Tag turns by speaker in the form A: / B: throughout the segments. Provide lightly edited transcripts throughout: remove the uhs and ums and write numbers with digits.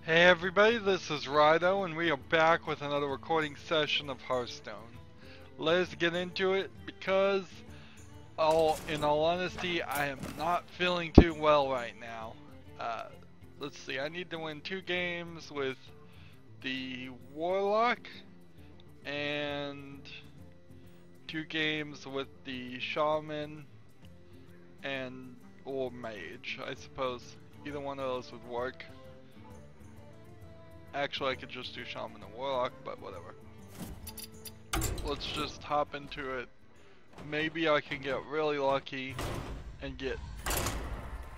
A: Hey everybody, this is Rydo, and we are back with another recording session of Hearthstone. Let's get into it because, in all honesty, I am not feeling too well right now. Let's see, I need to win 2 games with the Warlock and 2 games with the Shaman or Mage. I suppose either one of those would work. Actually, I could just do Shaman and Warlock, but whatever. Let's just hop into it. Maybe I can get really lucky and get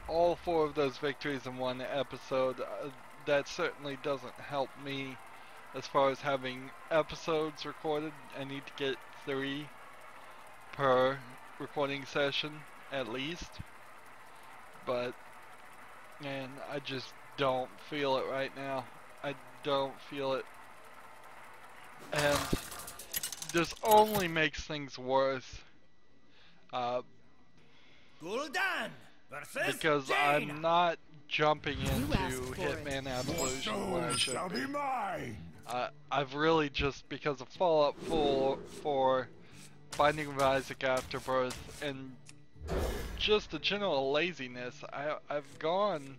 A: all 4 of those victories in one episode. That certainly doesn't help me as far as having episodes recorded. I need to get 3 per recording session at least. But, man, I just don't feel it right now. I don't feel it, and this only makes things worse because I'm not jumping into Hitman Absolution where I should be. I've really just, because of Fallout 4, Binding of Isaac Afterbirth, and just the general laziness, I've gone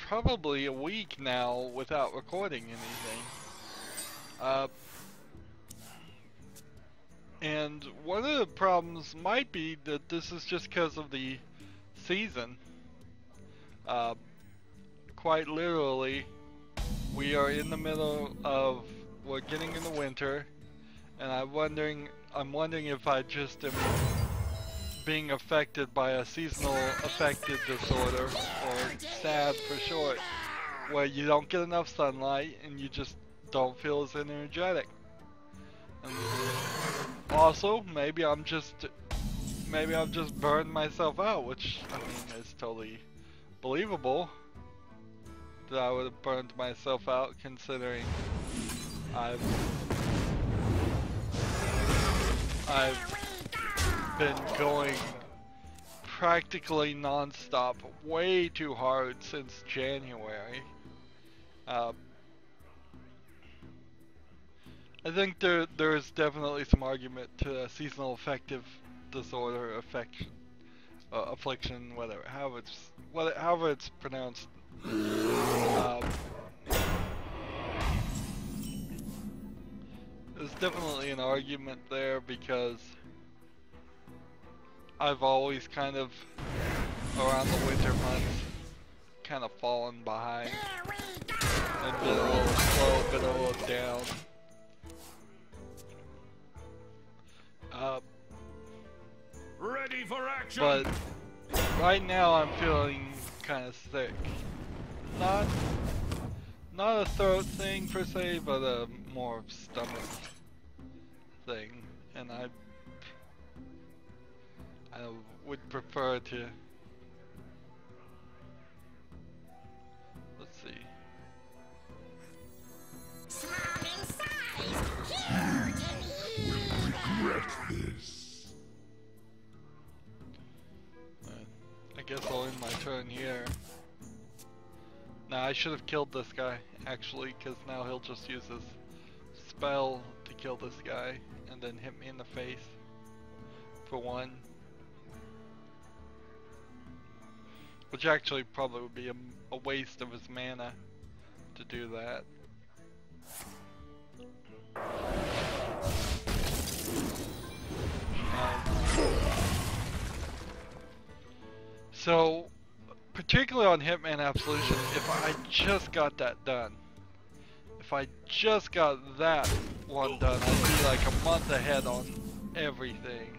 A: probably a week now without recording anything. And one of the problems might be that this is just because of the season. Quite literally, we are in the middle of, we're getting in the winter, and I'm wondering if I just am being affected by a seasonal affective disorder, or SAD for short, where you don't get enough sunlight and you just don't feel as energetic. And also, maybe I've just burned myself out, which I mean is totally believable that I would have burned myself out, considering I've been going practically non-stop, way too hard since January. I think there is definitely some argument to a seasonal affective disorder, affliction, whatever, however it's pronounced. There's definitely an argument there because I've always kind of, around the winter months, kind of fallen behind and been a little slow, been a little down.
B: Ready for action.
A: But right now I'm feeling kind of sick. Not a throat thing per se, but a more stomach thing, and I would prefer to, let's see.
B: Regret this.
A: I guess I'll end my turn here. Now I should have killed this guy actually, because now he'll just use his spell to kill this guy and then hit me in the face for 1. Which actually probably would be a waste of his mana to do that. So, particularly on Hitman Absolution, if I just got that done, if I just got that one done, I'd be like a month ahead on everything.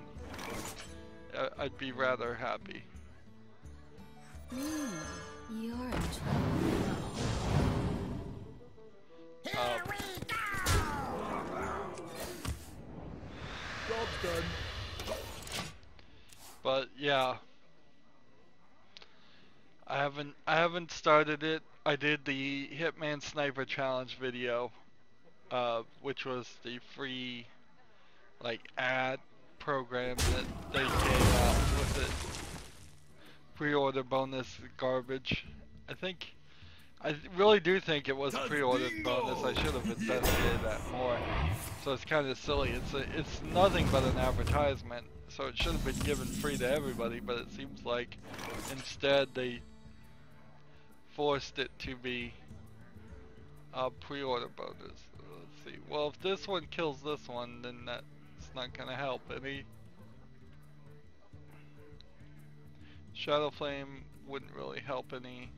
A: I'd be rather happy.
C: You're in trouble.
B: Job's done.
A: But yeah, I haven't started it. I did the Hitman Sniper Challenge video, which was the free ad program that they gave out with it. Pre-order bonus garbage. I think I really do think it was a pre-ordered bonus. I should have investigated that more. So it's kind of silly. It's nothing but an advertisement. So it should have been given free to everybody, but it seems like instead they forced it to be a pre-order bonus. Let's see. Well, if this one kills this one, then that's not gonna help any. Shadow Flame wouldn't really help any.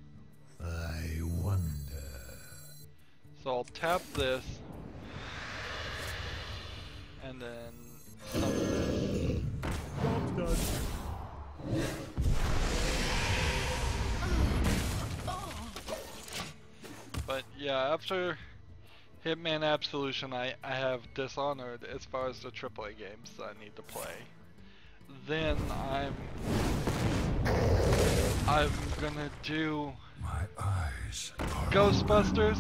B: I wonder.
A: So I'll tap this, and then summon this.
B: Job's done.
A: But yeah, after Hitman Absolution, I have Dishonored as far as the AAA games that I need to play. Then I'm gonna do
B: My eyes are
A: Ghostbusters.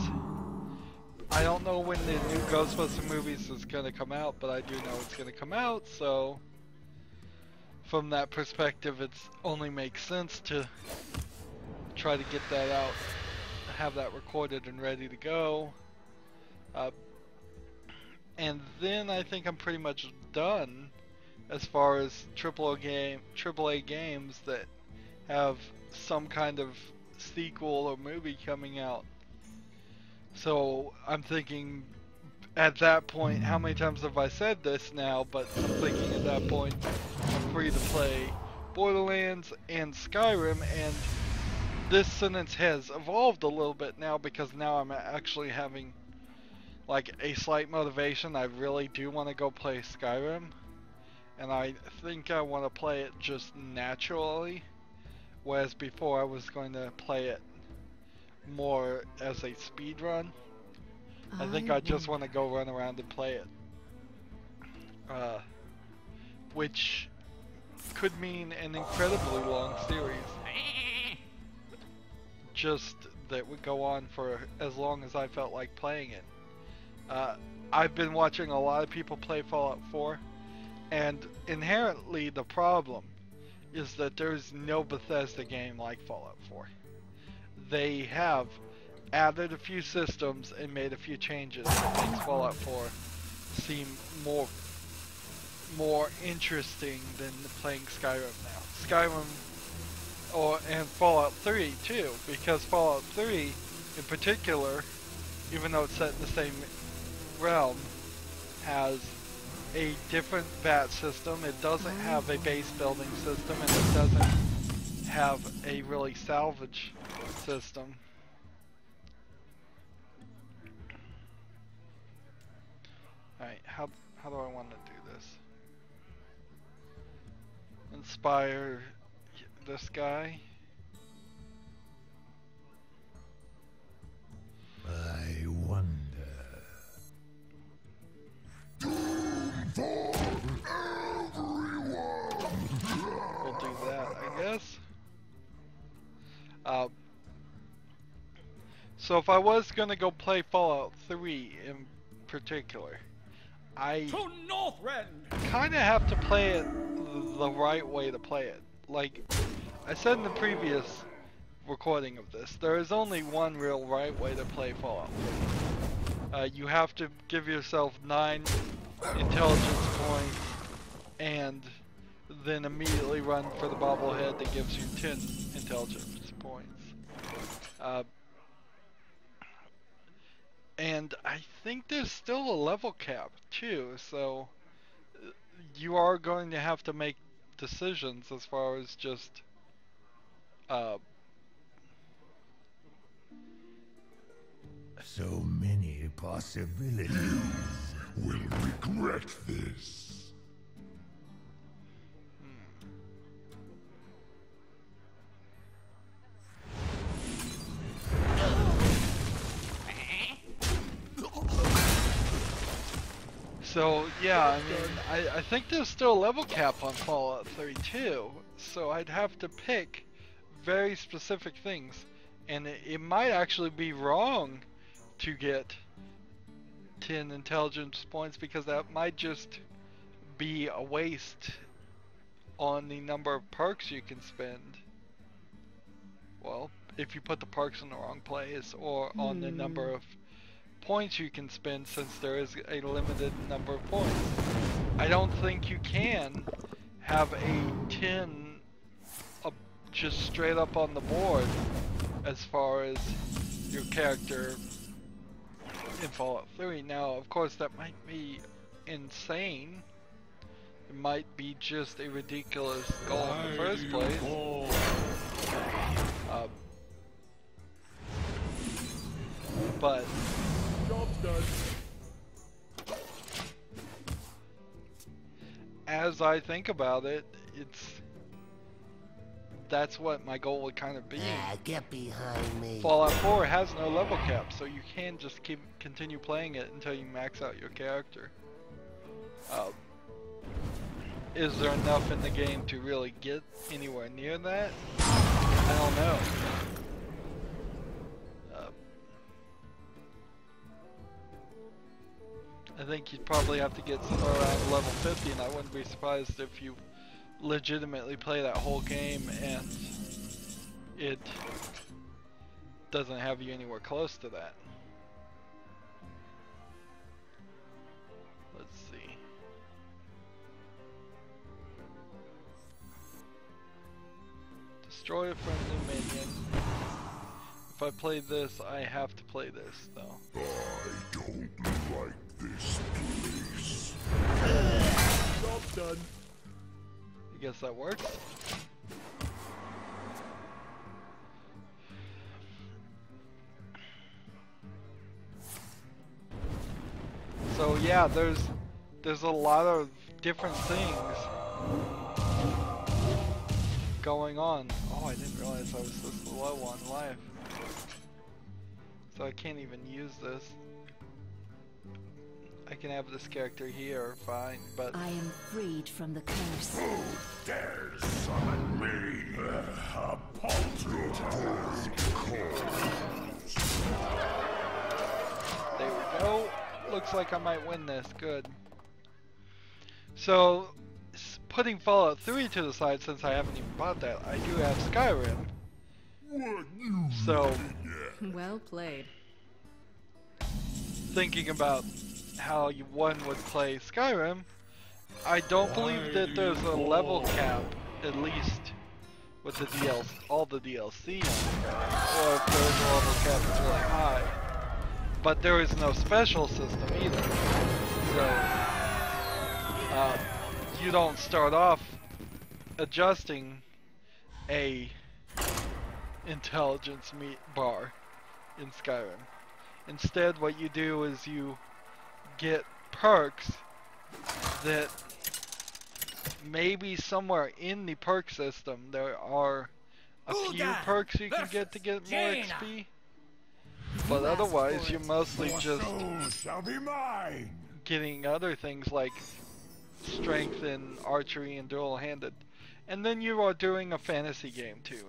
A: I don't know when the new Ghostbuster movies is gonna come out, but I do know it's gonna come out, so from that perspective it only makes sense to try to get that out, have that recorded and ready to go. And then I think I'm pretty much done as far as AAA games that have some kind of sequel or movie coming out. So I'm thinking at that point, how many times have I said this now, but I'm thinking at that point I'm free to play Borderlands and Skyrim, and this sentence has evolved a little bit now because now I'm actually having like a slight motivation. I really do want to go play Skyrim, and I think I want to play it just naturally, whereas before I was going to play it more as a speed run. I think I just want to go run around and play it, which could mean an incredibly long series, just that would go on for as long as I felt like playing it. I've been watching a lot of people play Fallout 4, and inherently the problem is that there's no Bethesda game like Fallout 4. They have added a few systems and made a few changes that makes Fallout 4 seem more interesting than playing Skyrim now. Skyrim, and Fallout 3 too, because Fallout 3 in particular, even though it's set in the same realm, has a different VAT system. It doesn't have a base building system, and it doesn't have a really salvage system. Alright, how do I want to do this? Inspire this guy.
B: I wonder. For everyone.
A: We'll do that, I guess. So if I was gonna go play Fallout 3 in particular, I kind of have to play it the right way to play it. Like I said in the previous recording of this, there is only one real right way to play Fallout 3. You have to give yourself 9 intelligence points and then immediately run for the bobblehead that gives you 10 intelligence points. And I think there's still a level cap too, so you are going to have to make decisions as far as just
B: So many possibilities. Will regret this.
A: So yeah, I mean, I think there's still a level cap on Fallout 3 too, so I'd have to pick very specific things, and it might actually be wrong to get 10 intelligence points, because that might just be a waste on the number of perks you can spend. Well, if you put the perks in the wrong place, or on the number of points you can spend, since there is a limited number of points. I don't think you can have a 10 just straight up on the board as far as your character in Fallout 3. Now, of course, that might be insane. It might be just a ridiculous goal in the first place. But
D: Job's done.
A: as I think about it, that's what my goal would kind of be.
E: Get behind me.
A: Fallout 4 has no level cap, so you can just continue playing it until you max out your character. Is there enough in the game to really get anywhere near that? I don't know. I think you'd probably have to get somewhere around level 50, and I wouldn't be surprised if you legitimately play that whole game and it doesn't have you anywhere close to that. Let's see. Destroy a friendly minion. If I play this, I have to play this, though.
B: I don't like this place.
D: Job's done.
A: I guess that works. So yeah, there's a lot of different things going on. Oh, I didn't realize I was this low on life. So I can't even use this. I can have this character here, fine, but
C: I am freed from the curse.
B: Who dares summon me? A paltry task.
A: there we go. Looks like I might win this. Good. So, putting Fallout 3 to the side, since I haven't even bought that, I do have Skyrim.
B: What you
A: So,
C: Well played.
A: thinking about how one would play Skyrim, I don't believe that there's a level cap, at least with the DLC, all the DLC on Skyrim, or if there's a level cap that's really high. But there is no special system either, so you don't start off adjusting a intelligence bar in Skyrim. Instead, what you do is you get perks that maybe somewhere in the perk system there are a few perks you can get to get more XP, but otherwise you're mostly just
B: shall be mine.
A: getting other things like strength and archery and dual-handed. And then you are doing a fantasy game too,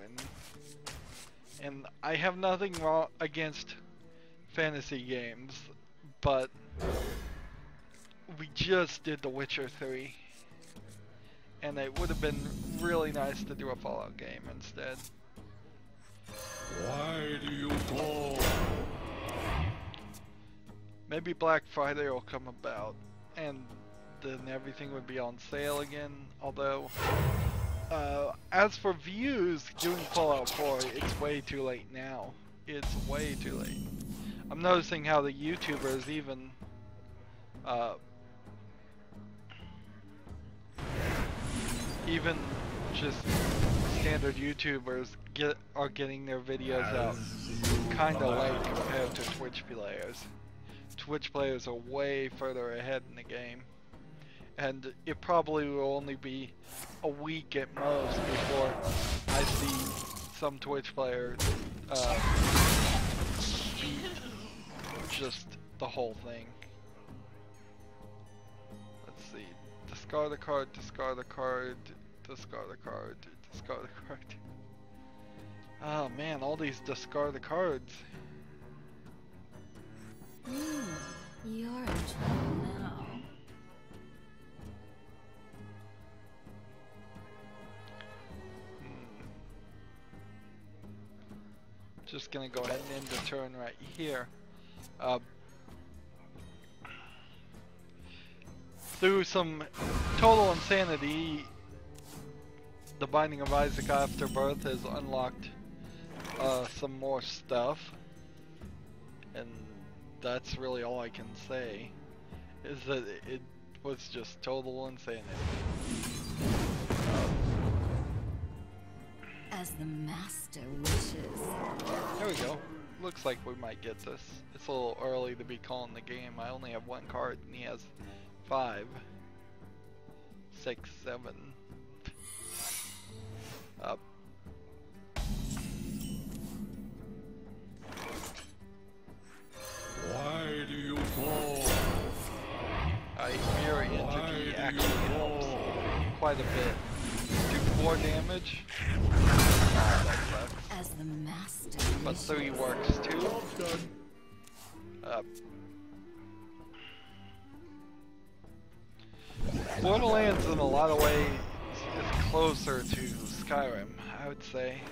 A: and I have nothing wrong against fantasy games, but we just did The Witcher 3, and it would have been really nice to do a Fallout game instead.
B: Why do you call?
A: Maybe Black Friday will come about, and then everything would be on sale again, although as for views, doing Fallout 4, it's way too late now. It's way too late. I'm noticing how the YouTubers, even just standard YouTubers are getting their videos out kind of late compared to Twitch players. Twitch players are way further ahead in the game, and it probably will only be a week at most before I see some Twitch player beat just the whole thing. Let's see. Discard a card, discard a card, discard a card, discard a card. Oh man, all these discard the cards.
C: You're in trouble now.
A: just gonna go ahead and end the turn right here. Through some total insanity, the Binding of Isaac Afterbirth has unlocked some more stuff, and that's really all I can say, is that it was just total insanity.
C: As the master wishes.
A: There we go. Looks like we might get this. It's a little early to be calling the game. I only have one card and he has 5, 6, 7.
B: Why do you fall?
A: Mirror Entity actually helps quite a bit. Do 4 damage. That sucks.
C: As the master
A: But
C: wishes.
A: 3 works too.
D: Job's done.
A: Borderlands in a lot of ways is closer to Skyrim, I would say.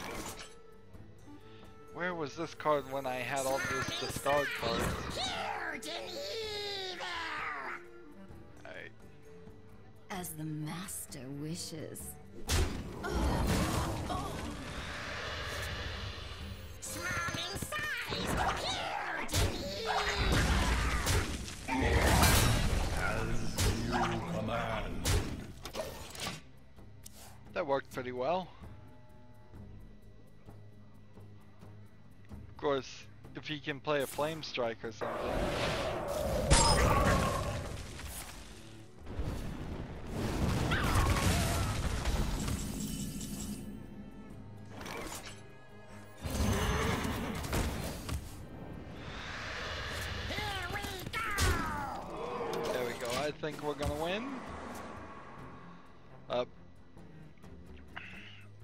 A: Where was this card when I had all those discard cards? Alright.
C: As the master wishes.
B: Command.
A: That worked pretty well. Of course, if he can play a flame strike or something. There we go. I think we're gonna win.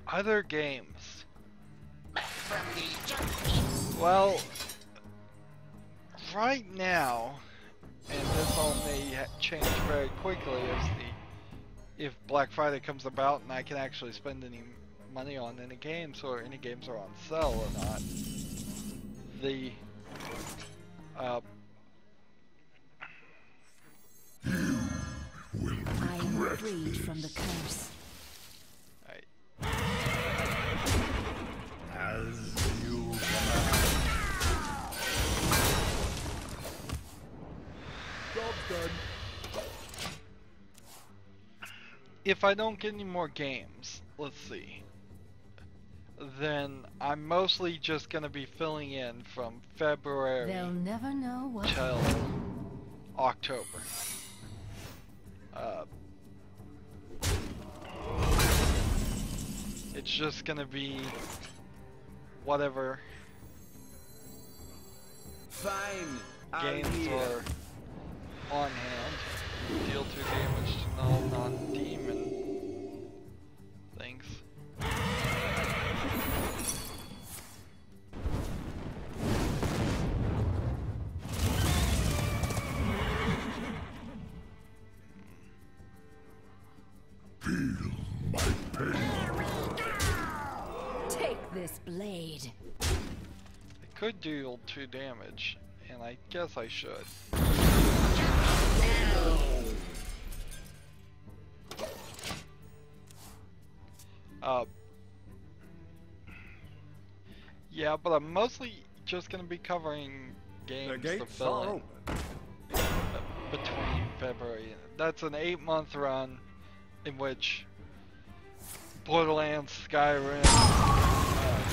A: Other games. Well, right now, and this all may change very quickly if Black Friday comes about and I can actually spend any money on any games, or any games are on sale or not. The
C: I am freed from the curse.
B: As you command.
D: Job's done.
A: if I don't get any more games, let's see, then I'm mostly just gonna be filling in from February
C: They'll never know what.
A: till October. It's just gonna be whatever
F: Fine.
A: games are on hand. Deal 2 damage to null non-demon things.
B: Feel my pain.
C: Take this blade.
A: I could deal 2 damage, and I guess I should. Yeah, but I'm mostly just gonna be covering games
F: The
A: to
F: gates
A: fill
F: are
A: in
F: open.
A: between February and that's an 8-month run in which Borderlands, Skyrim,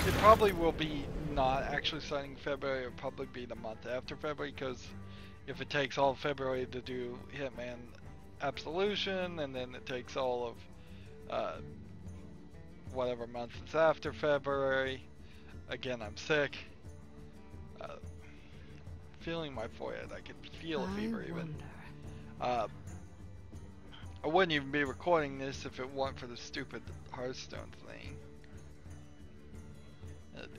A: it probably will be not actually starting February, it'll probably be the month after February, because if it takes all of February to do Hitman Absolution, and then it takes all of whatever month it's after February, again I'm sick, feeling my forehead, I can feel a fever even. I wouldn't even be recording this if it weren't for the stupid Hearthstone thing.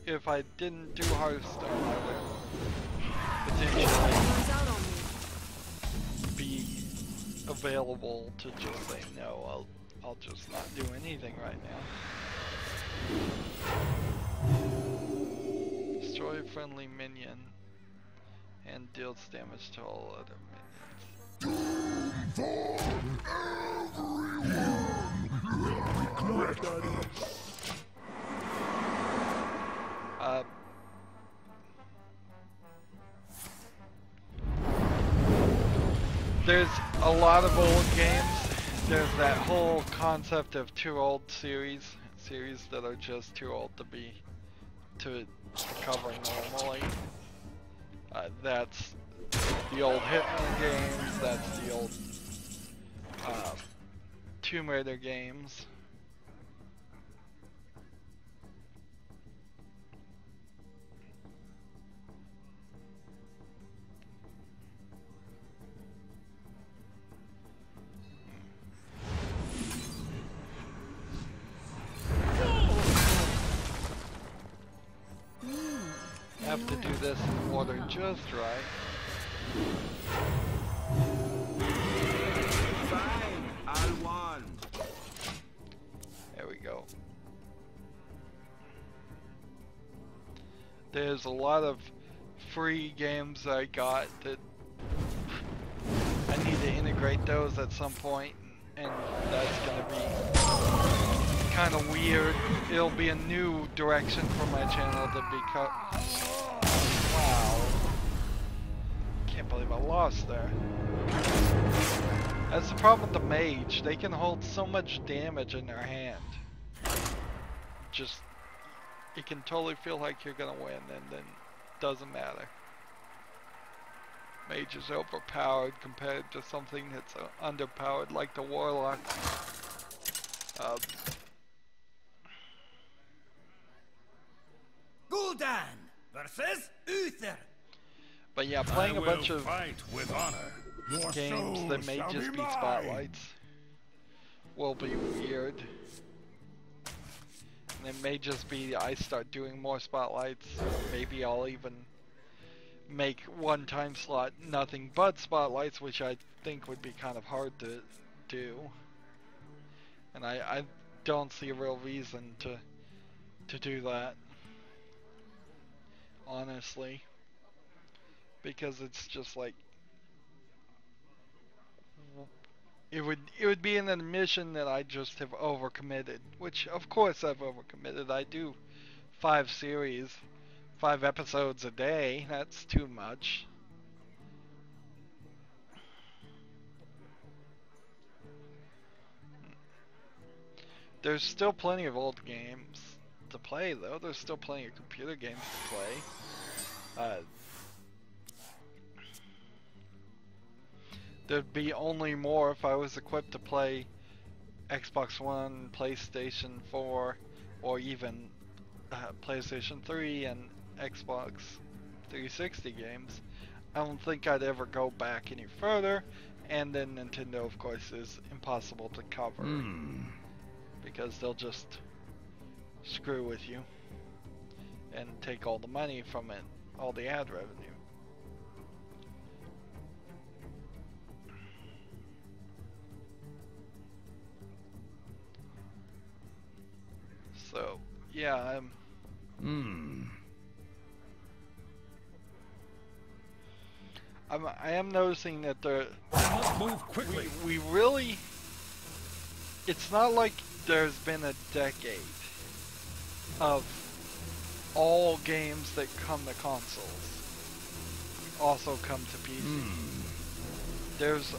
A: If I didn't do Hearthstone, I would potentially be available to just say no. I'll just not do anything right now. Just destroy a friendly minion and deals damage to all other minions.
D: Job done.
A: There's a lot of old games. There's that whole concept of too old series that are just too old to be to cover normally. That's the old Hitman games. That's the old Tomb Raider games. Have to do this in order just right.
F: Fine, I'll one.
A: There we go. There's a lot of free games I got that I need to integrate those at some point, and that's gonna be kind of weird. It'll be a new direction for my channel to be cut. Wow. Can't believe I lost there. That's the problem with the mage. They can hold so much damage in their hand. Just, you can totally feel like you're gonna win, and then doesn't matter. Mage is overpowered compared to something that's underpowered like the warlock.
F: Gul'dan versus Uther.
A: But yeah, playing a bunch of
B: fight with honor. Your
A: games
B: soul
A: that may
B: shall
A: just be
B: mine.
A: spotlights will be weird. And it may just be I start doing more spotlights. Maybe I'll even make one time slot nothing but spotlights, which I think would be kind of hard to do. And I don't see a real reason to do that, honestly, because it's just like it would be an admission that I just have overcommitted, which of course I've overcommitted. I do 5 episodes a day. That's too much. There's still plenty of old games to play, though. There's still plenty of computer games to play. There'd be only more if I was equipped to play Xbox One, PlayStation 4, or even PlayStation 3 and Xbox 360 games. I don't think I'd ever go back any further, and then Nintendo, of course, is impossible to cover. Because they'll just screw with you and take all the money from it, all the ad revenue. So, yeah, I am noticing that
B: Must move quickly.
A: we really, it's not like there's been a decade of all games that come to consoles also come to PC. There's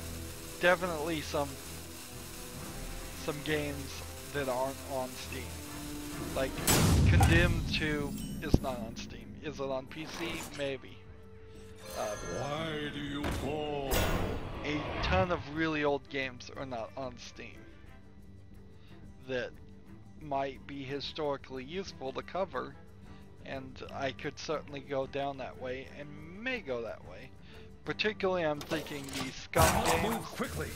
A: definitely some games that aren't on Steam. Like Condemned 2 is not on Steam. Is it on PC? Maybe.
B: Why do you fall?
A: A ton of really old games are not on Steam that might be historically useful to cover, and I could certainly go down that way and may go that way. Particularly I'm thinking the Scum games.
B: Move quickly.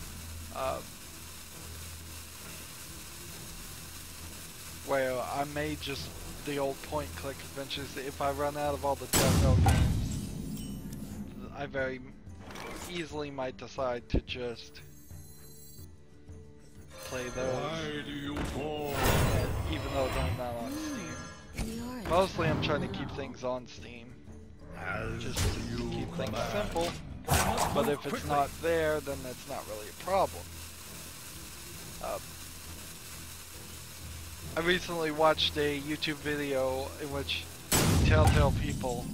A: Where I may just the old point click adventures. If I run out of all the Telltale games, I very easily might decide to just play those.
B: Why do you fall?
A: Even though they're not on Steam.
C: You're
A: Mostly I'm trying to keep things on Steam. Just to keep things simple. But if it's not there, then that's not really a problem. I recently watched a YouTube video in which Telltale people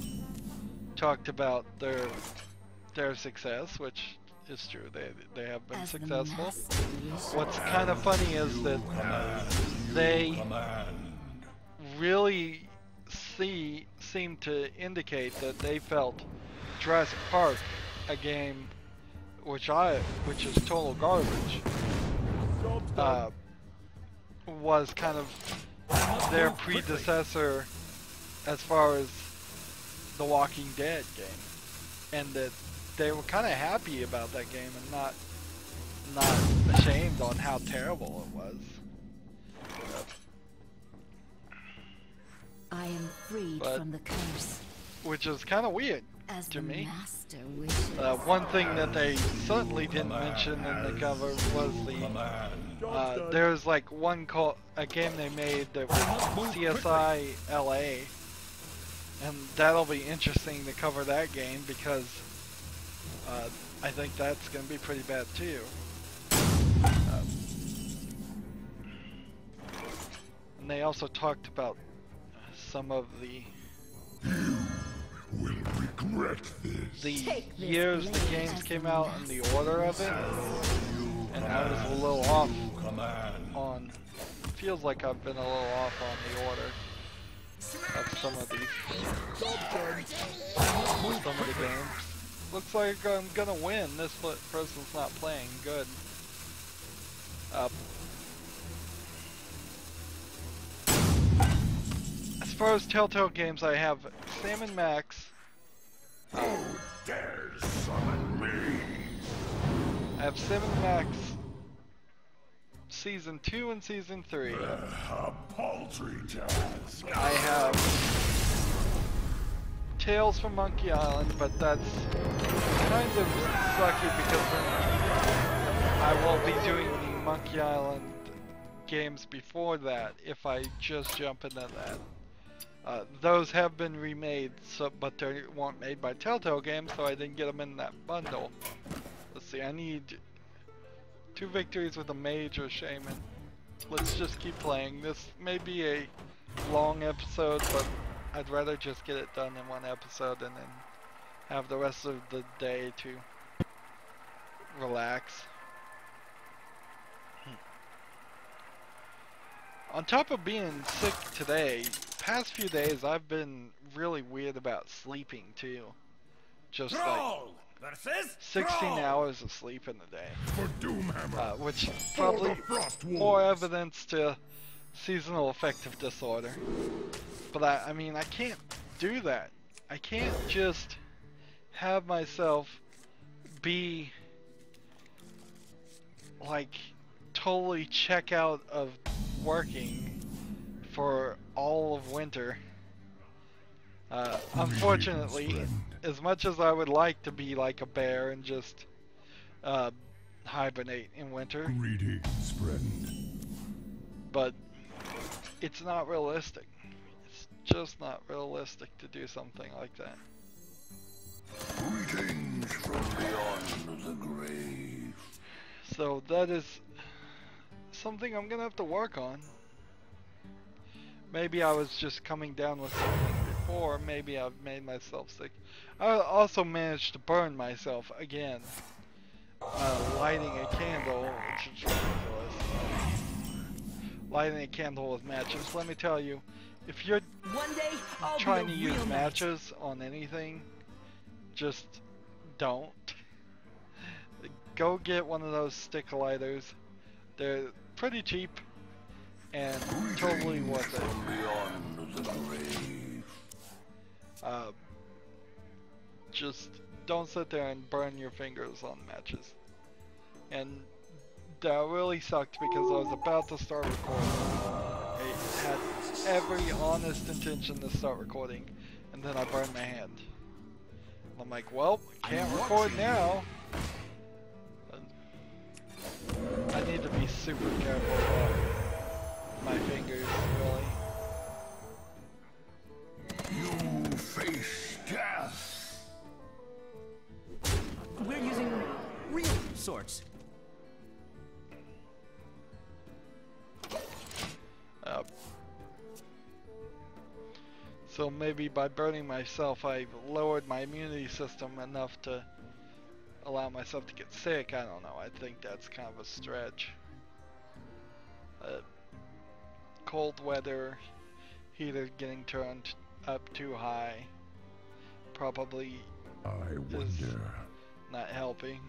A: talked about their success, which is true. They have been successful. What's kind of funny is that they really seem to indicate that they felt Jurassic Park, a game which is total garbage, was kind of their predecessor as far as the Walking Dead game, and that they were kind of happy about that game and not ashamed on how terrible it was.
C: I am freed from the curse.
A: Which is kind of weird
C: As
A: to
C: the
A: me.
C: master wishes.
A: One thing that they certainly didn't mention in the cover was there's like a game they made that was CSI LA, and that'll be interesting to cover that game because I think that's going to be pretty bad too. And they also talked about some of the years the games came out and the order of it, and I was a little off on, feels like I've been a little off on the order of some of the games. Looks like I'm gonna win. This person's not playing good. As far as Telltale games, I have Sam & Max.
B: Dare summon me.
A: I have Sam & Max Season 2 and Season 3.
B: A paltry task.
A: I have Tales from Monkey Island, but that's kind of sucky because I will be doing the Monkey Island games before that if I just jump into that. Those have been remade, but they weren't made by Telltale Games, so I didn't get them in that bundle. Let's see, I need 2 victories with a mage or shaman. Let's just keep playing. This may be a long episode, but I'd rather just get it done in one episode and then have the rest of the day to relax. On top of being sick today, past few days I've been really weird about sleeping too. Just like 16 hours of sleep in the day.
B: For Doomhammer.
A: Which probably more evidence to seasonal affective disorder. But I mean, I can't do that. I can't just have myself be like totally check out of working for all of winter. Unfortunately, as much as I would like to be like a bear and just hibernate in winter,
B: Greetings, friend.
A: but it's not realistic. It's just not realistic to do something like that.
B: Greetings from beyond the grave.
A: So that is something I'm gonna have to work on. Maybe I was just coming down with something before, maybe I've made myself sick. I also managed to burn myself again. Lighting a candle, which is ridiculous. Lighting a candle with matches. Let me tell you, if you're trying to use matches on anything, just don't. Go get one of those stick lighters. They're pretty cheap and totally worth it. Just don't sit there and burn your fingers on matches. And that really sucked because I was about to start recording. I had every honest intention to start recording, and then I burned my hand. I'm like, well, I can't record now. I need to be super careful about my fingers, really.
F: sorts.
A: So maybe by burning myself, I've lowered my immunity system enough to allow myself to get sick. I don't know. I think that's kind of a stretch. Cold weather, heater getting turned up too high, probably
B: I
A: is
B: wonder.
A: not helping.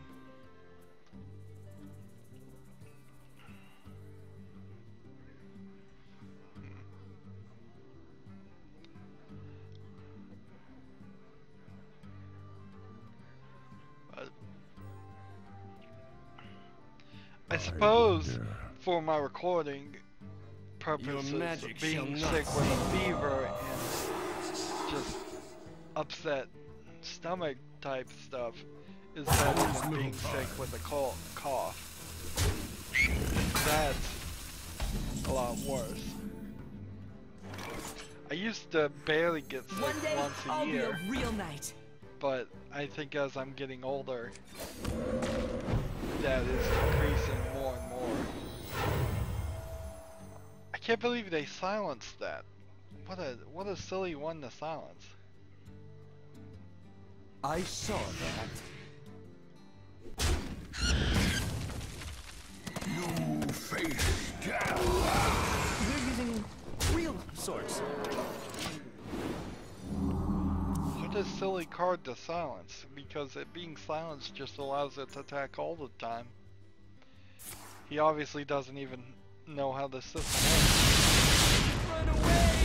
A: I suppose
B: wonder.
A: for my recording purposes,
F: magic
A: being
F: shall
A: sick
F: not
A: with a fever and just upset stomach type stuff is better than being sick with a cough. That's a lot worse. I used to barely get sick
C: One day,
A: once a
C: I'll
A: year,
C: be a real knight.
A: but I think as I'm getting older, that is decreasing more and more. I can't believe they silenced that. What a silly one to silence.
F: I saw that.
B: You face death.
F: You're using real sorts.
A: What a silly card to silence, because it being silenced just allows it to attack all the time. He obviously doesn't even know how the system works.
F: Run away!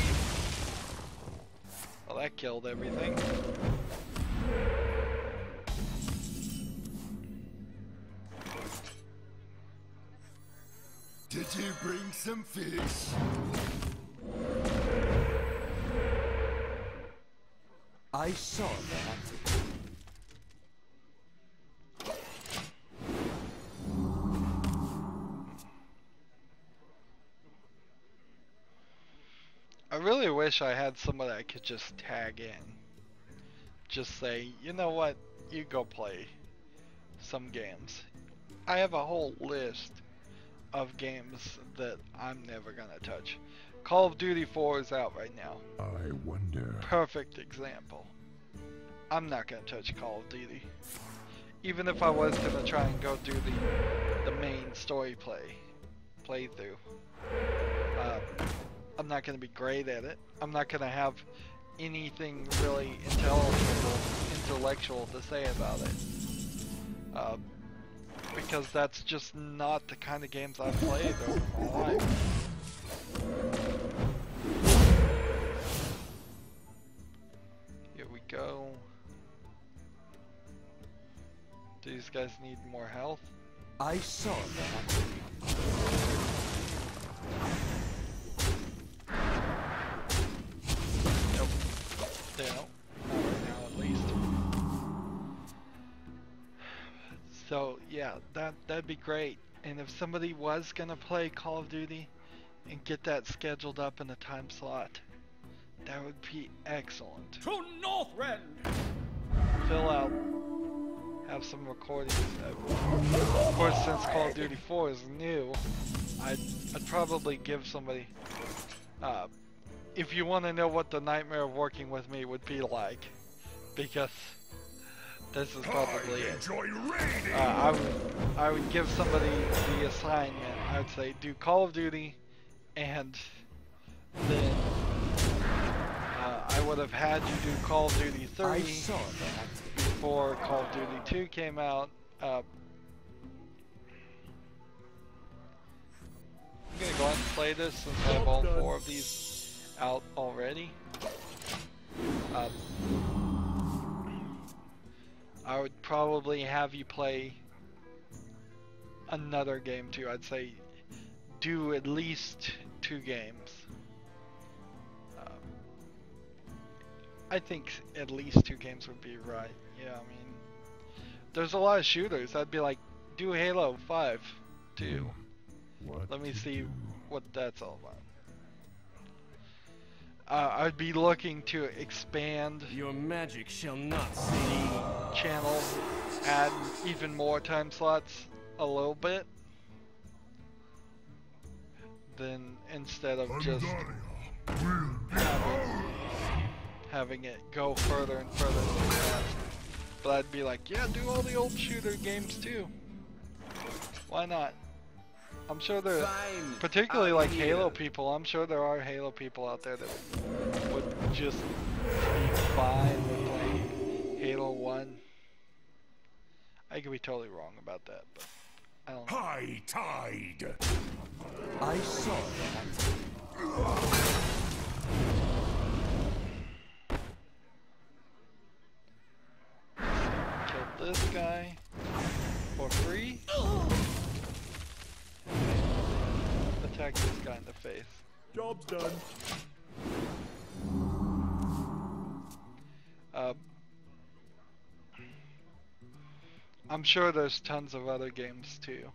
A: Well, that killed everything.
B: Did you bring some fish?
F: I saw that.
A: I really wish I had somebody I could just tag in. Just say, you know what, you go play some games. I have a whole list of games that I'm never gonna touch. Call of Duty 4 is out right now.
B: I wonder.
A: Perfect example. I'm not gonna touch Call of Duty. Even if I was gonna try and go do the main story playthrough. I'm not gonna be great at it. I'm not gonna have anything really intellectual to say about it. Because that's just not the kind of games I've played over my life. Here we go. Do these guys need more health?
F: I saw that.
A: Nope. They don't. Not right now, at least. So yeah, that'd be great. And if somebody was gonna play Call of Duty and get that scheduled up in a time slot, that would be excellent.
F: To Northrend!
A: Fill out, have some recordings. Of course, since Call of Duty 4 is new, I'd probably give somebody. If you want to know what the nightmare of working with me would be like, because this is probably it.
B: Enjoy raiding.
A: I would give somebody the assignment. I would say do Call of Duty, and then I would have had you do Call of Duty 3
F: I saw that.
A: before Call of Duty 2 came out. I'm gonna go ahead and play this since I have all 4 of these out already. I would probably have you play another game too. I'd say do at least 2 games. I think at least 2 games would be right. Yeah, I mean, there's a lot of shooters. I'd be like, do Halo 5 too.
B: What
A: Let me
B: to
A: see
B: do?
A: what that's all about. I'd be looking to expand
F: Your magic shall not
A: the channel add even more time slots a little bit, then instead of just having it go further and further too fast. But I'd be like, yeah, do all the old shooter games too. Why not? I'm sure there, particularly like Halo people, I'm sure there are Halo people out there that would just be fine with playing Halo 1. I could be totally wrong about that, but I don't know.
D: High tide.
F: I saw that.
A: Kill this guy for free. Attack this guy in the face.
D: Job's done.
A: I'm sure there's tons of other games too.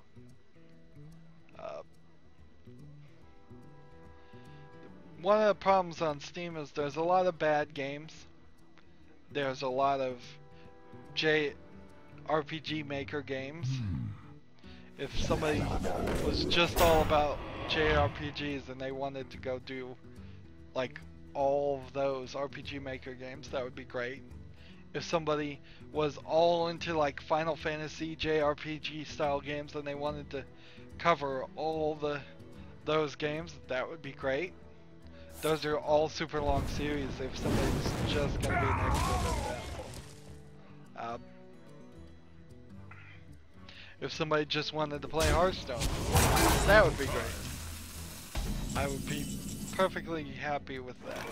A: One of the problems on Steam is there's a lot of bad games. There's a lot of JRPG Maker games. If somebody was just all about JRPGs and they wanted to go do like all of those RPG Maker games, that would be great. If somebody was all into like Final Fantasy JRPG style games and they wanted to cover all those games, that would be great. Those are all super long series if somebody's just gonna be an expert at that. If somebody just wanted to play Hearthstone, that would be great. I would be perfectly happy with that.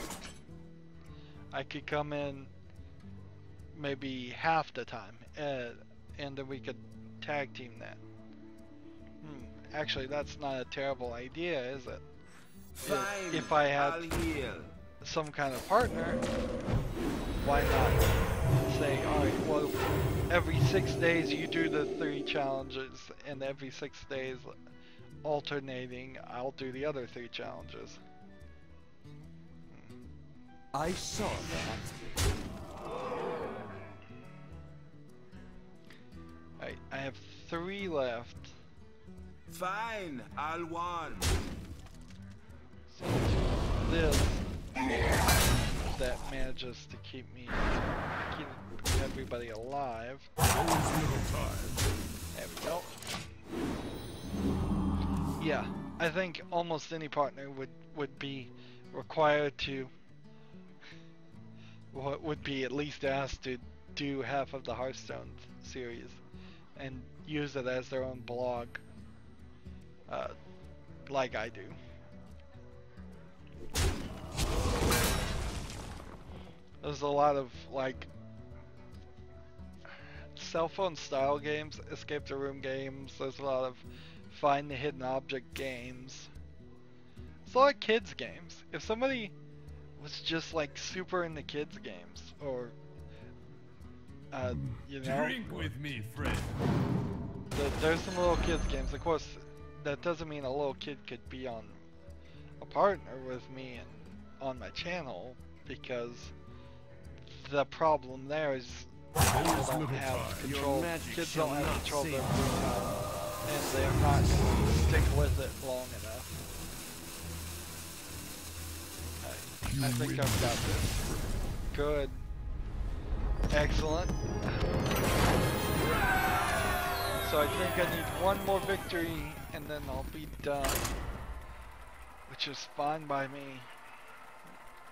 A: I could come in maybe half the time, and then we could tag team that. Actually, that's not a terrible idea, is it? If I had some kind of partner, why not say, alright, well, every 6 days you do the 3 challenges, and every 6 days alternating, I'll do the other 3 challenges.
F: I saw that.
A: Alright, I have 3 left.
B: Fine, I'll warn.
A: So this that manages to keep everybody alive. There we go. Yeah, I think almost any partner would be required to, would be at least asked to do half of the Hearthstone series and use it as their own blog, like I do. There's a lot of like cell phone style games, escape the room games. There's a lot of find the hidden object games. It's a lot of kids games. If somebody was just like super into kids games, or you know,
D: Drink with me, friend.
A: there's some little kids games. Of course, that doesn't mean a little kid could be on a partner with me and on my channel, because the problem there is people don't have control. Kids don't have control of their free time, and they're not going to stick with it long enough. I think I've got this. Good. Excellent. So I think I need one more victory, and then I'll be done. Which is fine by me.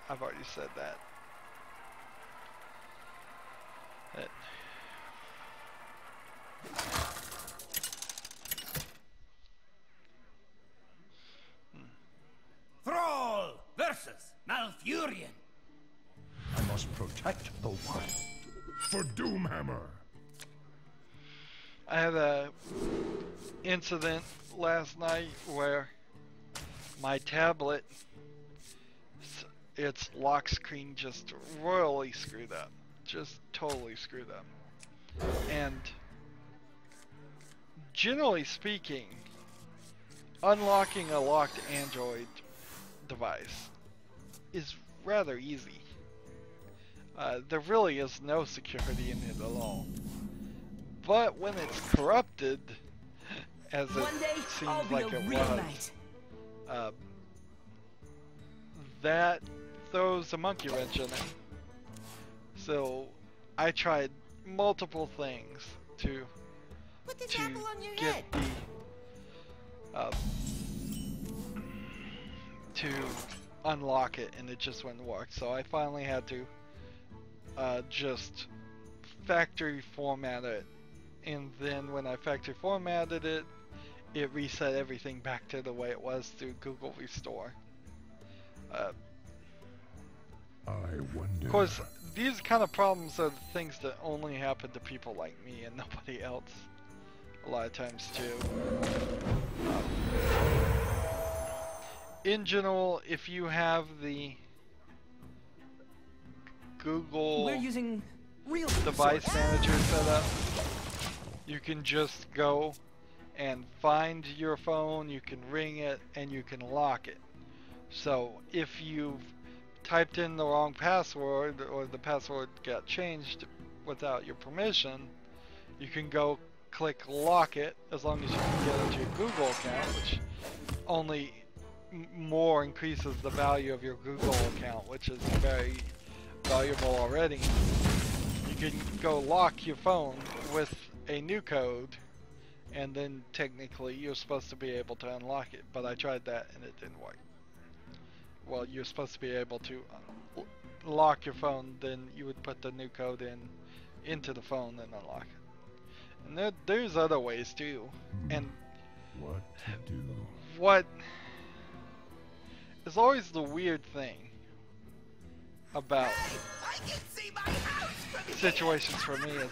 A: I've already said that.
E: Thrall versus Malfurion. I must protect the wild.
D: For Doomhammer.
A: I had a incident last night where my tablet, its lock screen just royally screwed up. Just totally screwed up. And generally speaking, unlocking a locked Android device is rather easy. There really is no security in it at all. But when it's corrupted, as it
C: One day, I'll
A: seems
C: be
A: like
C: a
A: it
C: real
A: was,
C: knight.
A: that throws a monkey wrench in it. So I tried multiple things to
C: Put this apple on your
A: get
C: head.
A: to unlock it, and it just wouldn't work. So I finally had to just factory format it, and then when I factory formatted it, it reset everything back to the way it was through Google Restore.
D: I wonder.
A: Of course, these kind of problems are the things that only happen to people like me and nobody else. A lot of times too. In general, if you have the Google
F: We're using real
A: device
F: resources.
A: manager set up, you can just go and find your phone, you can ring it, and you can lock it. So if you've typed in the wrong password, or the password got changed without your permission, you can go click lock it, as long as you can get into your Google account, which only more increases the value of your Google account, which is very valuable already. You can go lock your phone with a new code, and then technically you're supposed to be able to unlock it, but I tried that and it didn't work. Well, you're supposed to be able to lock your phone, then you would put the new code into the phone and unlock it. And there's other ways too. And
D: What to do?
A: what is always the weird thing about situations for me is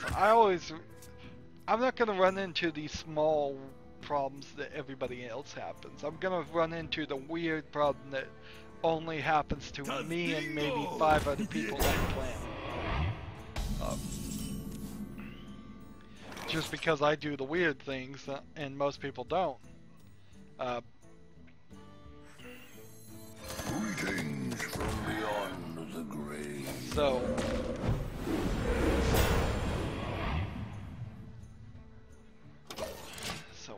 A: I'm not gonna run into these small problems that everybody else happens. I'm gonna run into the weird problem that only happens to me and maybe 5 other people on the planet. Just because I do the weird things and most people don't.
B: Greetings from beyond the grave.
A: So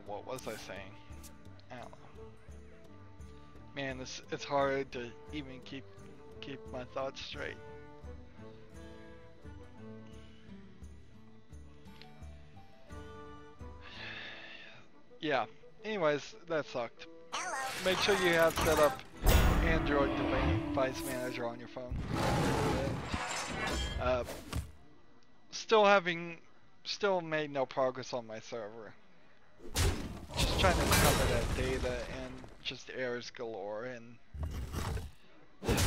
A: what was I saying? I don't know. Man, it's hard to even keep my thoughts straight. Yeah. Anyways, that sucked. Make sure you have set up Android device manager on your phone. And, still made no progress on my server. Just trying to recover that data and just errors galore, and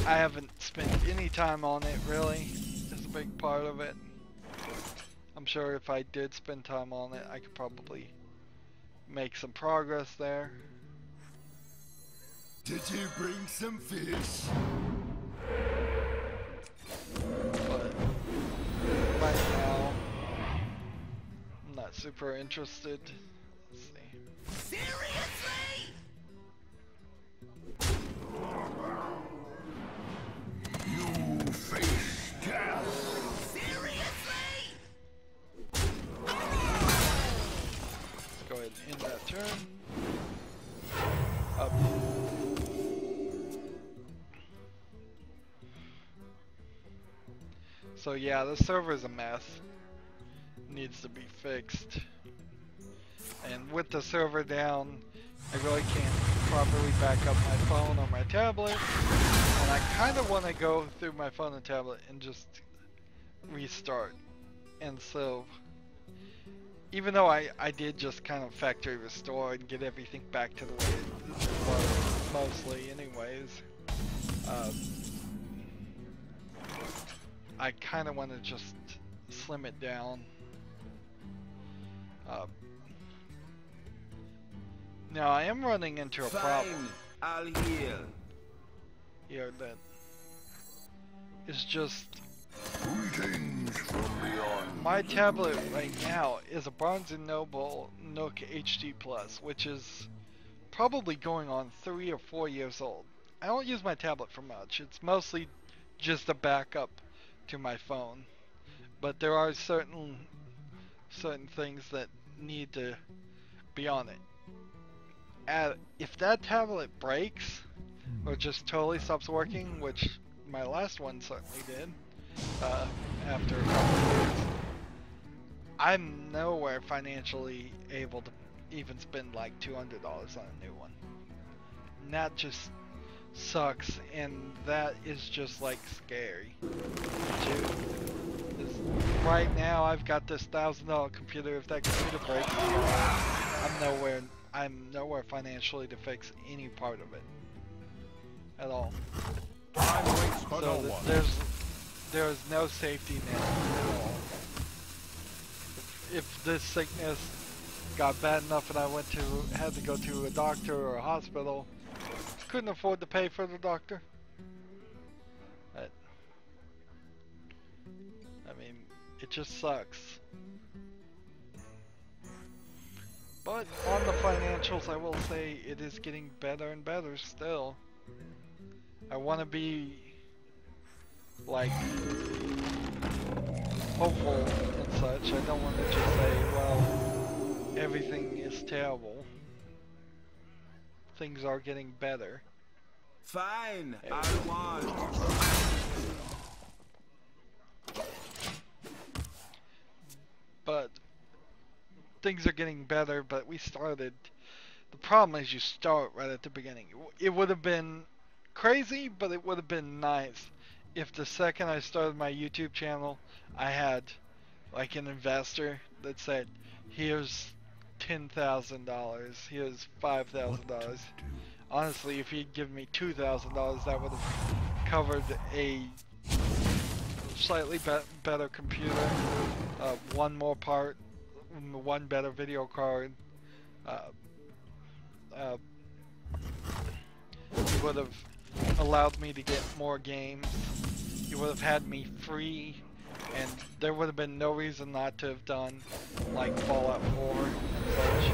A: I haven't spent any time on it really. Is a big part of it. I'm sure if I did spend time on it, I could probably make some progress there.
D: Did you bring some fish?
A: But right now, I'm not super interested. Let's see.
E: Seriously?
B: You face death.
E: Seriously?
A: Let's go ahead and end that turn. Up. So yeah, the server is a mess. Needs to be fixed. And with the server down, I really can't properly back up my phone or my tablet. And I kind of want to go through my phone and tablet and just restart. And so, even though I did just kind of factory restore and get everything back to the way it was, mostly anyways, I kind of want to just slim it down. Now I am running into a problem
E: I'll heal.
A: here that is just
B: Greetings from beyond.
A: my tablet right now is a Barnes & Noble Nook HD Plus, which is probably going on 3 or 4 years old. I don't use my tablet for much. It's mostly just a backup to my phone. But there are certain certain things that need to be on it. If that tablet breaks, or just totally stops working, which my last one certainly did, after a couple of years, I'm nowhere financially able to even spend like $200 on a new one. And that just sucks, and that is just like scary too. 'Cause right now I've got this $1,000 computer. If that computer breaks, I'm nowhere financially to fix any part of it at all. So there's no safety net at all. If this sickness got bad enough and I had to go to a doctor or a hospital, couldn't afford to pay for the doctor. But, I mean, it just sucks. But on the financials, I will say it is getting better and better still. I want to be like hopeful and such. I don't want to just say, well, everything is terrible. Things are getting better.
B: Fine, I want.
A: But things are getting better, but we started. The problem is you start right at the beginning. It would have been crazy, but it would have been nice if the second I started my YouTube channel, I had like an investor that said, here's $10,000, here's $5,000. Honestly, if he'd given me $2,000, that would have covered a slightly better computer, one more part, one better video card. He would have allowed me to get more games. He would have had me free, and there would have been no reason not to have done like Fallout 4 and such.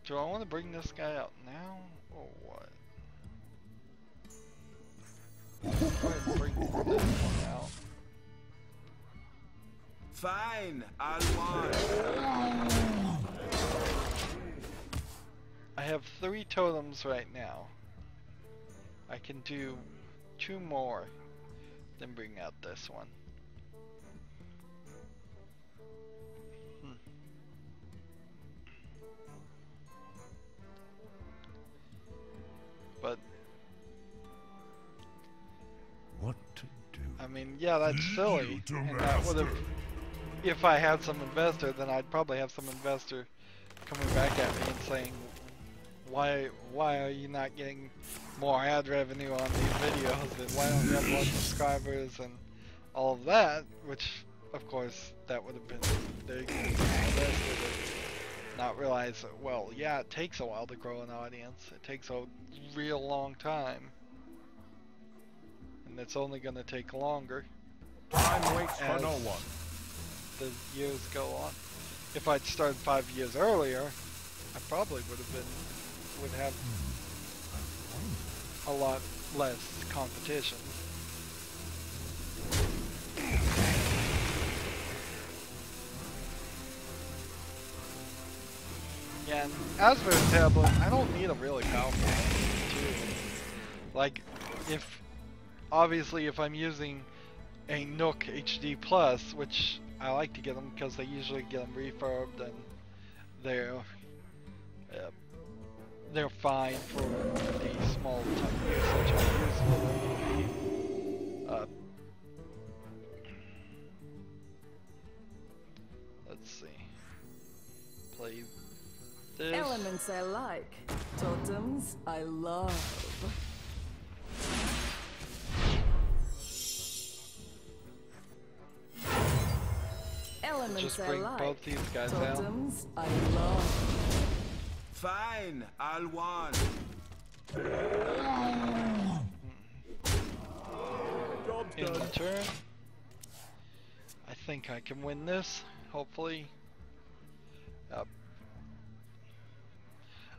A: Do I want to bring this guy out now, or what? I'll bring this one out.
B: Fine, I'll want.
A: I have 3 totems right now. I can do 2 more, then bring out this one. But
D: What to do?
A: I mean, yeah, that's silly, and that would have, if I had some investor, then I'd probably have some investor coming back at me and saying, why are you not getting more ad revenue on these videos, and why don't you have more subscribers and all of that, which of course that would have been the investor to not realize, well, yeah, it takes a while to grow an audience, it takes a real long time, and it's only going to take longer.
E: Time waits for
A: as
E: no one.
A: the years go on. If I'd started 5 years earlier, I probably would have a lot less competition. Yeah, and as for the tablet, I don't need a really powerful one too. Like, obviously if I'm using a Nook HD Plus, which I like to get them because they usually get them refurbed and they're fine for the small time usage I use for them. Let's see. Play this.
C: Elements I like, totems I love. Elements
A: Just
C: I
A: bring
C: like,
A: both these guys out.
C: totems I love.
B: Fine, I'll want.
A: In the turn. I think I can win this, hopefully. I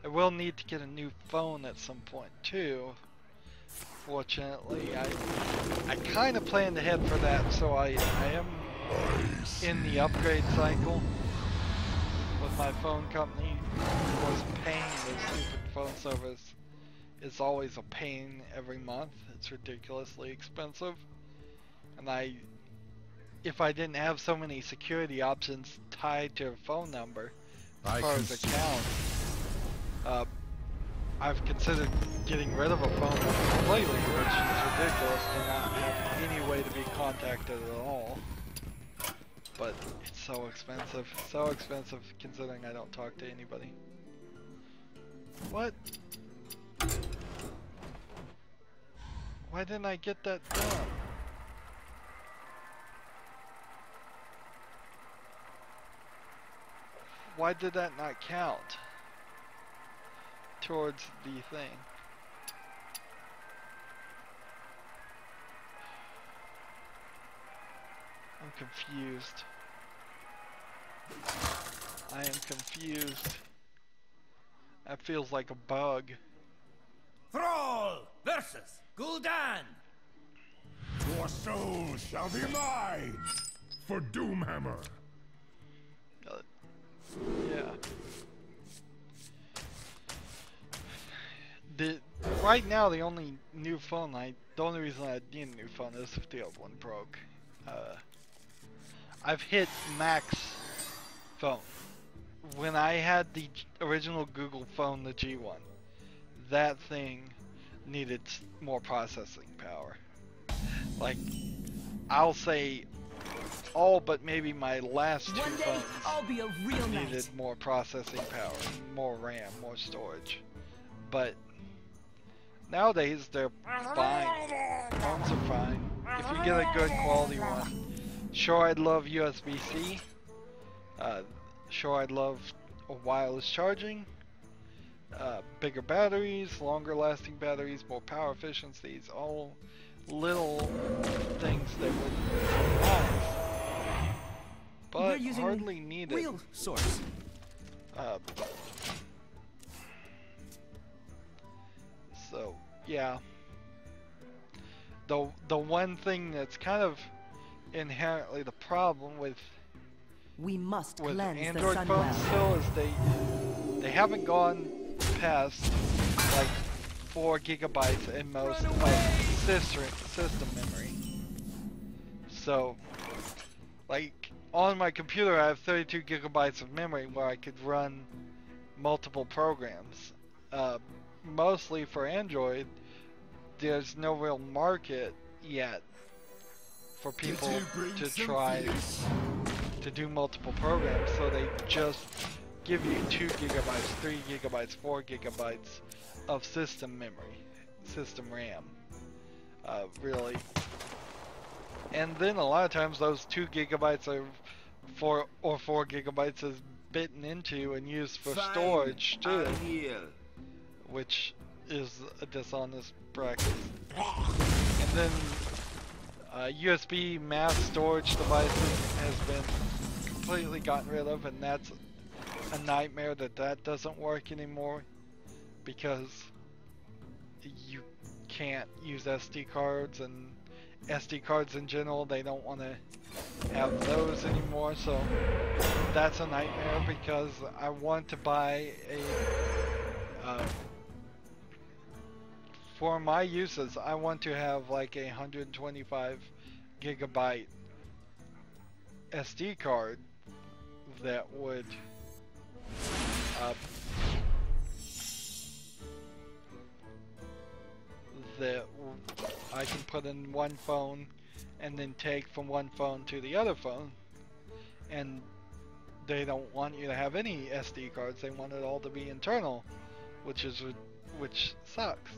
A: will need to get a new phone at some point too, Fortunately, I kind of planned ahead for that, so I am in the upgrade cycle with my phone company. Of course, paying the stupid phone service is always a pain every month. It's ridiculously expensive, and if I didn't have so many security options tied to a phone number as far as accounts, I've considered getting rid of a phone number completely, which is ridiculous to not have any way to be contacted at all. But it's so expensive considering I don't talk to anybody. What? Why didn't I get that done? Why did that not count towards the thing? I'm confused. I am confused. That feels like a bug.
E: Thrall versus Gul'dan.
B: Your soul shall be mine for Doomhammer.
A: Yeah. Right now, the only new phone the only reason I need a new phone is if the old one broke. I've hit max phone. When I had the original Google phone, the G1, that thing needed more processing power. Like, I'll say all but maybe my last two
C: One day,
A: phones
C: I'll be a real
A: needed
C: knight.
A: more processing power, more RAM, more storage. But nowadays they're fine. Phones are fine. If you get a good quality one. Sure, I'd love USB-C. Sure, I'd love a wireless charging. Bigger batteries, longer lasting batteries, more power efficiencies, all little things that would be nice, but hardly needed.
F: Real source.
A: So yeah, the one thing that's kind of inherently the problem with
C: We must cleanse the
A: Android
C: sun
A: phones
C: well.
A: still is they haven't gone past like 4 gigabytes in most of system memory. So like on my computer I have 32 gigabytes of memory where I could run multiple programs. Mostly for Android, there's no real market yet for people to try to do multiple programs, so they just give you 2 gigabytes, 3 gigabytes, 4 gigabytes of system memory, system RAM, really. And then a lot of times those 2 gigabytes are 4 gigabytes is bitten into and used for storage too, which is a dishonest practice. And then USB mass storage devices has been completely gotten rid of, and that's a nightmare that doesn't work anymore because you can't use SD cards, and SD cards in general, they don't want to have those anymore, so that's a nightmare because I want to buy a for my uses, I want to have like a 125 gigabyte SD card that would that I can put in one phone and then take from one phone to the other phone. And they don't want you to have any SD cards, they want it all to be internal, which sucks.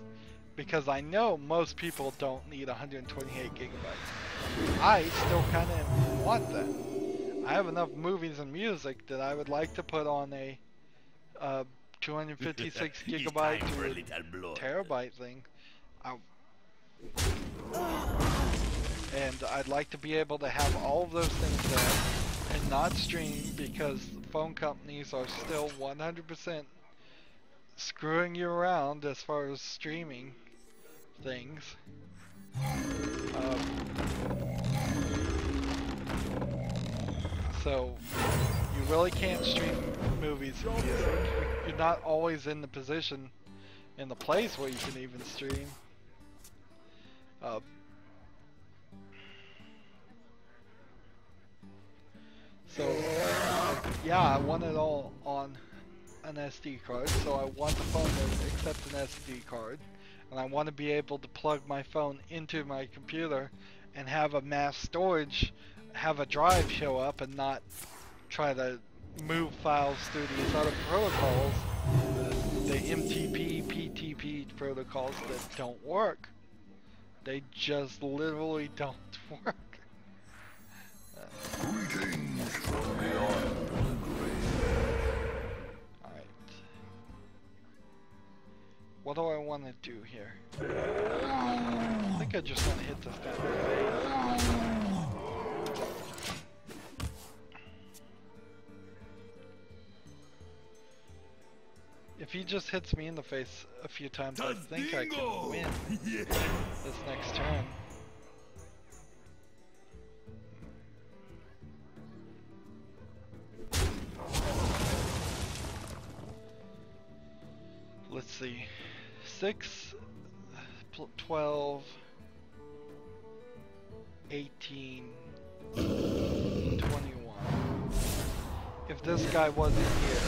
A: Because I know most people don't need 128 gigabytes. I still kind of want that. I have enough movies and music that I would like to put on a 256 gigabyte to terabyte thing. And I'd like to be able to have all of those things there and not stream, because phone companies are still 100% screwing you around as far as streaming things. So you really can't stream movies and music. You're not always in the position, in the place where you can even stream. So yeah, I want it all on an SD card, so I want the phone to accept an SD card, and I want to be able to plug my phone into my computer and have a mass storage, have a drive show up, and not try to move files through these other protocols, the MTP, PTP protocols that don't work. They just literally don't work.
B: Greetings from beyond the grave.
A: Alright. What do I want to do here? I think I just want to hit this guy in the face. If he just hits me in the face a few times, I think I can win this next turn. Let's see. 6, 12, 18, 21. If this guy wasn't here.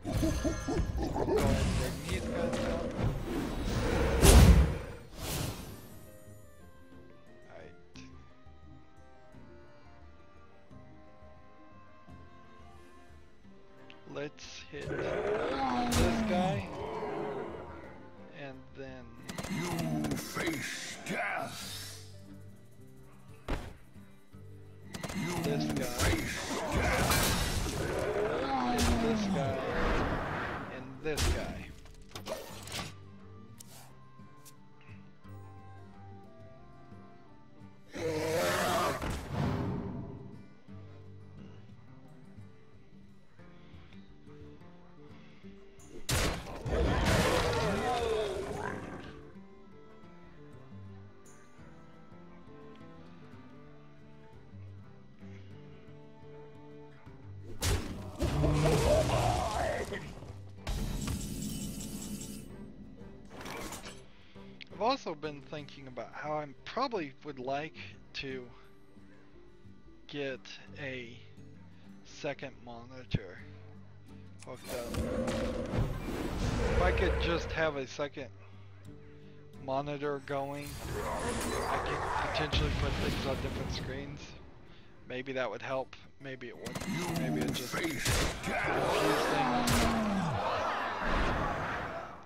A: Go ahead and bring these guys down. Let's hit this guy, and then
B: You face death. You
A: this guy,
B: face death.
A: hit this guy, and this guy. I've also been thinking about how I probably would like to get a second monitor hooked up. If I could just have a second monitor going, I could potentially put things on different screens. Maybe that would help, maybe it wouldn't, maybe it just confuse things.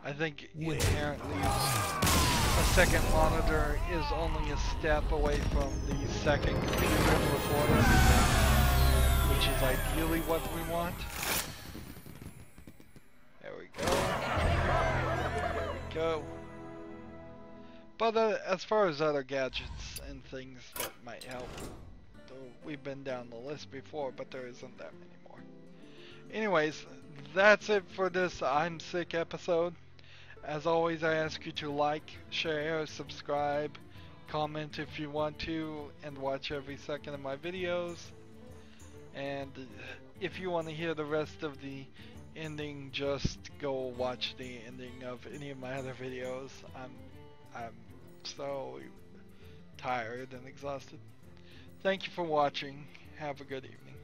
A: I think inherently a second monitor is only a step away from the second computer recorder, which is ideally what we want. There we go. There we go. But as far as other gadgets and things that might help, we've been down the list before, but there isn't that many more. Anyways, that's it for this I'm Sick episode. As always, I ask you to like, share, subscribe, comment if you want to, and watch every second of my videos. And if you want to hear the rest of the ending, just go watch the ending of any of my other videos. I'm so tired and exhausted. Thank you for watching. Have a good evening.